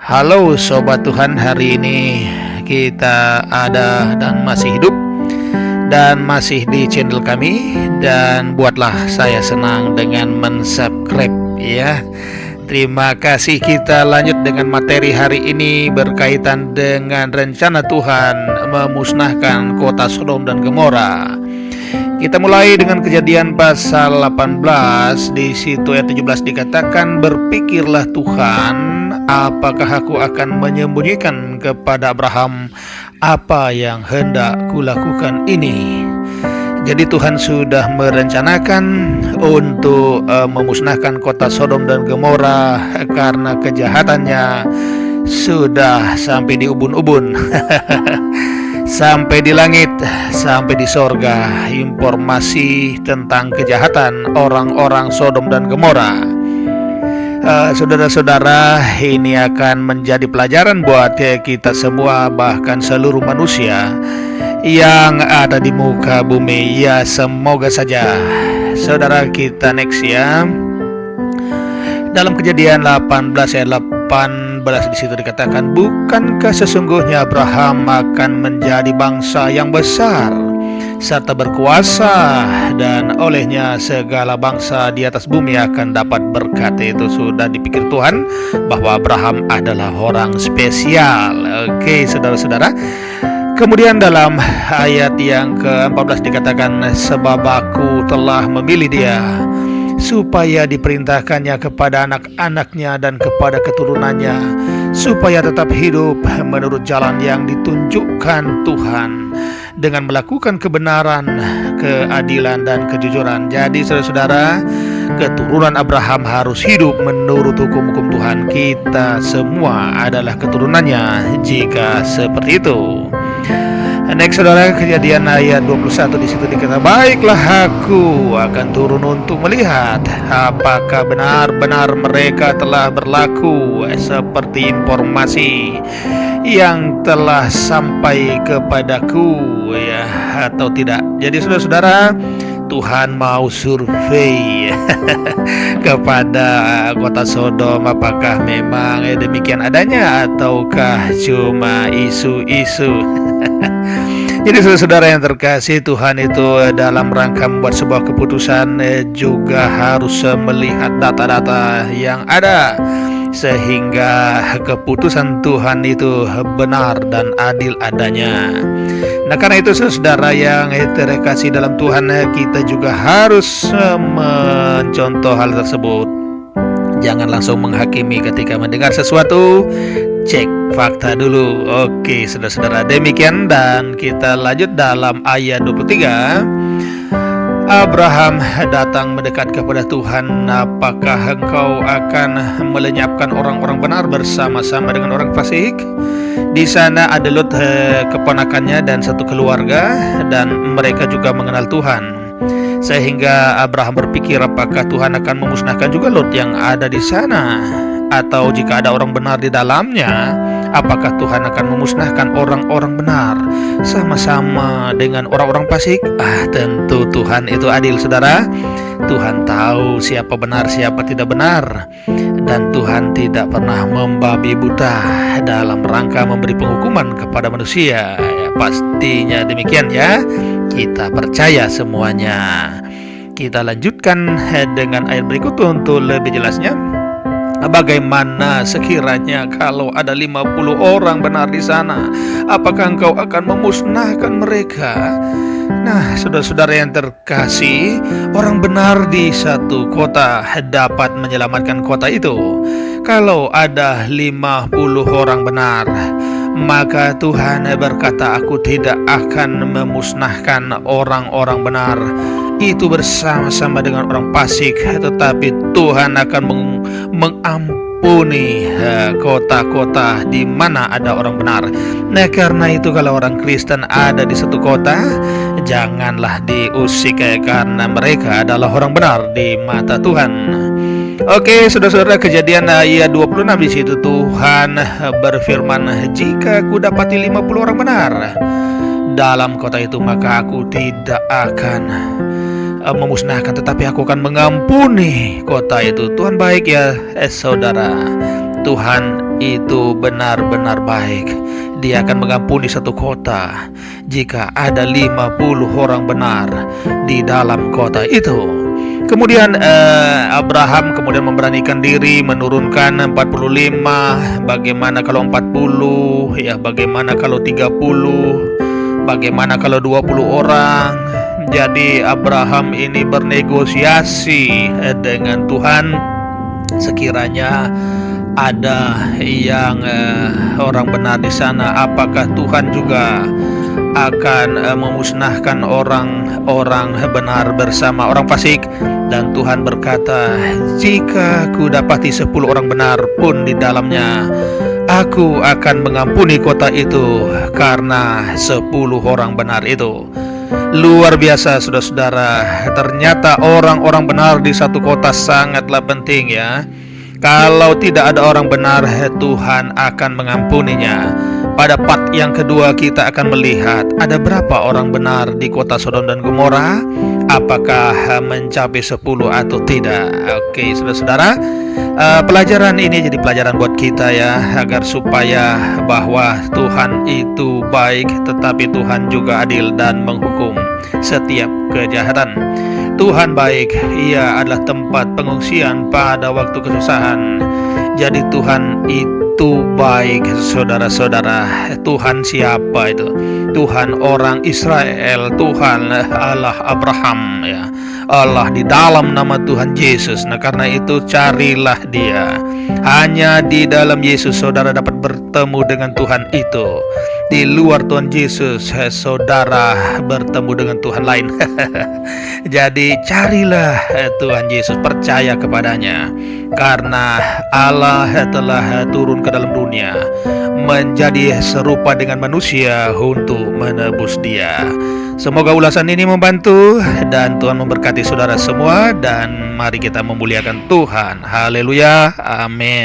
Halo Sobat Tuhan, hari ini kita ada dan masih hidup dan masih di channel kami. Dan buatlah saya senang dengan mensubscribe ya. Terima kasih. Kita lanjut dengan materi hari ini berkaitan dengan rencana Tuhan memusnahkan kota Sodom dan Gomora. Kita mulai dengan Kejadian pasal 18. Di situ ayat 17 dikatakan, "Berpikirlah Tuhan, apakah aku akan menyembunyikan kepada Abraham apa yang hendak kulakukan ini?" Jadi Tuhan sudah merencanakan untuk memusnahkan kota Sodom dan Gomora karena kejahatannya sudah sampai di ubun-ubun. Sampai di langit, sampai di sorga, informasi tentang kejahatan orang-orang Sodom dan Gomora. Saudara-saudara, ini akan menjadi pelajaran buat kita semua, bahkan seluruh manusia yang ada di muka bumi. Ya, semoga saja. Saudara, kita next ya. Dalam Kejadian 18 ayat 18 di situ dikatakan, "Bukankah sesungguhnya Abraham akan menjadi bangsa yang besar serta berkuasa, dan olehnya segala bangsa di atas bumi akan dapat berkat." Itu sudah dipikir Tuhan bahwa Abraham adalah orang spesial. Oke, saudara-saudara. Kemudian dalam ayat yang ke-14 dikatakan, "Sebab aku telah memilih dia supaya diperintahkannya kepada anak-anaknya dan kepada keturunannya, supaya tetap hidup menurut jalan yang ditunjukkan Tuhan, dengan melakukan kebenaran, keadilan, dan kejujuran." Jadi saudara-saudara, keturunan Abraham harus hidup menurut hukum-hukum Tuhan. Kita semua adalah keturunannya jika seperti itu. Next, saudara, Kejadian ayat 21 di situ dikatakan, "Baiklah, aku akan turun untuk melihat apakah benar-benar mereka telah berlaku seperti informasi yang telah sampai kepadaku ya, atau tidak." Jadi saudara-saudara, Tuhan mau survei kepada kota Sodom, apakah memang demikian adanya ataukah cuma isu-isu. Jadi saudara-saudara yang terkasih, Tuhan itu dalam rangka membuat sebuah keputusan juga harus melihat data-data yang ada, sehingga keputusan Tuhan itu benar dan adil adanya. Nah, karena itu saudara yang terkasih dalam Tuhan, kita juga harus mencontoh hal tersebut. Jangan langsung menghakimi ketika mendengar sesuatu, cek fakta dulu. Oke, saudara-saudara, demikian. Dan kita lanjut dalam ayat 23. Abraham datang mendekat kepada Tuhan, "Apakah engkau akan melenyapkan orang-orang benar bersama-sama dengan orang fasik?" Di sana ada Lot, keponakannya, dan satu keluarga, dan mereka juga mengenal Tuhan. Sehingga Abraham berpikir, apakah Tuhan akan memusnahkan juga Lot yang ada di sana? Atau jika ada orang benar di dalamnya, apakah Tuhan akan memusnahkan orang-orang benar sama-sama dengan orang-orang fasik? Tentu Tuhan itu adil, saudara. Tuhan tahu siapa benar, siapa tidak benar. Dan Tuhan tidak pernah membabi buta dalam rangka memberi penghukuman kepada manusia. Ya, pastinya demikian ya. Kita percaya semuanya. Kita lanjutkan dengan ayat berikut untuk lebih jelasnya. "Bagaimana sekiranya kalau ada 50 orang benar di sana? Apakah engkau akan memusnahkan mereka?" Nah, saudara-saudara yang terkasih, orang benar di satu kota dapat menyelamatkan kota itu. Kalau ada 50 orang benar, maka Tuhan berkata, "Aku tidak akan memusnahkan orang-orang benar itu bersama-sama dengan orang fasik, tetapi Tuhan akan mengampuni kota-kota di mana ada orang benar." Nah, karena itu kalau orang Kristen ada di satu kota, janganlah diusik karena mereka adalah orang benar di mata Tuhan. Oke, saudara-saudara, Kejadian ayat 26 di situ Tuhan berfirman, "Jika aku dapati 50 orang benar dalam kota itu, maka aku tidak akan memusnahkan, tetapi aku akan mengampuni kota itu." Tuhan baik ya, saudara. Tuhan itu benar-benar baik. Dia akan mengampuni satu kota jika ada 50 orang benar di dalam kota itu. Kemudian Abraham kemudian memberanikan diri menurunkan 45. Bagaimana kalau 40? Ya, bagaimana kalau 30? Bagaimana kalau 20 orang? Jadi Abraham ini bernegosiasi dengan Tuhan. Sekiranya ada yang orang benar di sana, apakah Tuhan juga akan memusnahkan orang-orang benar bersama orang fasik? Dan Tuhan berkata, jika ku dapati 10 orang benar pun di dalamnya, aku akan mengampuni kota itu karena 10 orang benar itu. Luar biasa, saudara-saudara. Ternyata orang-orang benar di satu kota sangatlah penting, ya. Kalau tidak ada orang benar, Tuhan akan mengampuninya. Pada part yang kedua kita akan melihat ada berapa orang benar di kota Sodom dan Gomora. Apakah mencapai 10 atau tidak? Oke, saudara-saudara, pelajaran ini jadi pelajaran buat kita, ya, agar supaya bahwa Tuhan itu baik, tetapi Tuhan juga adil dan menghukum setiap kejahatan. Tuhan baik, Ia adalah tempat pengungsian pada waktu kesusahan. Jadi Tuhan itu baik, saudara-saudara. Tuhan siapa itu? Tuhan orang Israel, Tuhan Allah Abraham, ya. Allah di dalam nama Tuhan Yesus. Nah, karena itu carilah Dia. Hanya di dalam Yesus saudara dapat bertemu dengan Tuhan itu. Di luar Tuhan Yesus, saudara bertemu dengan Tuhan lain. Jadi carilah Tuhan Yesus, percaya kepadanya. Karena Allah telah turun ke dalam dunia menjadi serupa dengan manusia untuk menebus dia. Semoga ulasan ini membantu dan Tuhan memberkati saudara semua, dan mari kita memuliakan Tuhan. Haleluya, amin.